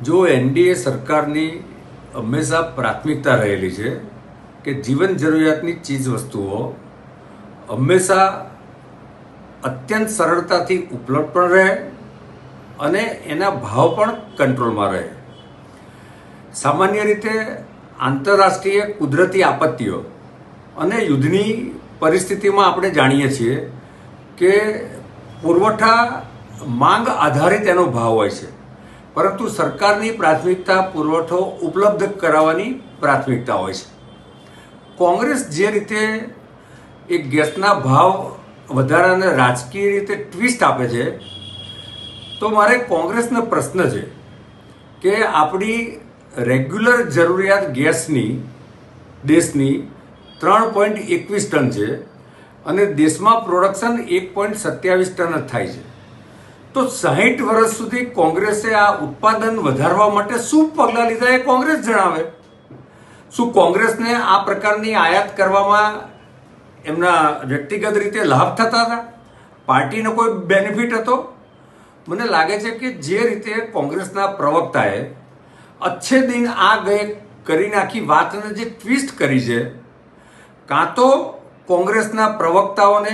જો એનડીએ સરકારની હંમેશા પ્રાથમિકતા રહેલી છે કે જીવન જરૂરિયાતની ચીજ વસ્તુઓ હંમેશા અત્યંત સરળતાથી ઉપલબ્ધ પણ રહે અને એના ભાવ પણ કંટ્રોલમાં રહે. સામાન્ય રીતે આંતરરાષ્ટ્રીય કુદરતી આપત્તિઓ અને યુદ્ધની પરિસ્થિતિમાં આપણે જાણીએ છીએ કે પુરવઠા માંગ આધારિત એનો ભાવ હોય છે, પરંતુ સરકારની પ્રાથમિકતા પુરવઠો ઉપલબ્ધ કરાવવાની પ્રાથમિકતા હોય છે. કોંગ્રેસ જે રીતે એક ગેસના ભાવ વધારાને રાજકીય રીતે ટ્વિસ્ટ આપે છે, તો મારે કોંગ્રેસનો પ્રશ્ન છે કે આપણી રેગ્યુલર જરૂરિયાત ગેસની દેશની 3.21 ટન છે અને દેશમાં પ્રોડક્શન 1.27 ટન જ થાય છે. તો 60 વર્ષ સુધી કોંગ્રેસે આ ઉત્પાદન વધારવા માટે શું પગલાં લીધા એ કોંગ્રેસ જણાવે. શું કોંગ્રેસને આ પ્રકારની આયાત કરવામાં એમના વ્યક્તિગત રીતે લાભ થતા હતા? પાર્ટીનો કોઈ બેનિફિટ હતો? મને લાગે છે કે જે રીતે કોંગ્રેસના પ્રવક્તાએ અચ્છે દિન આ ગયે કરી નાખી વાતને જે ટ્વિસ્ટ કરી છે, કાં તો કોંગ્રેસના પ્રવક્તાઓને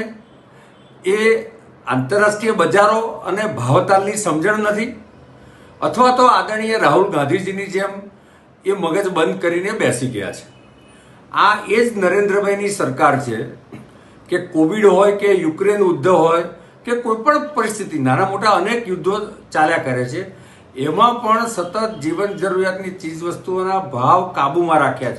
એ આંતરરાષ્ટ્રીય બજારો અને ભાવતાલની સમજણ નથી, અથવા તો આદરણીય રાહુલ ગાંધીજીની જેમ એ મગજ બંધ કરીને બેસી ગયા છે. આ એ જ નરેન્દ્રભાઈની સરકાર છે કે કોવિડ હોય કે યુક્રેન યુદ્ધ હોય કે કોઈ પણ પરિસ્થિતિ, નાના મોટા અનેક યુદ્ધો ચાલ્યા કરે છે, એમાં પણ સતત જીવન જરૂરિયાતની ચીજ વસ્તુઓના ભાવ કાબૂમાં રાખ્યા છે.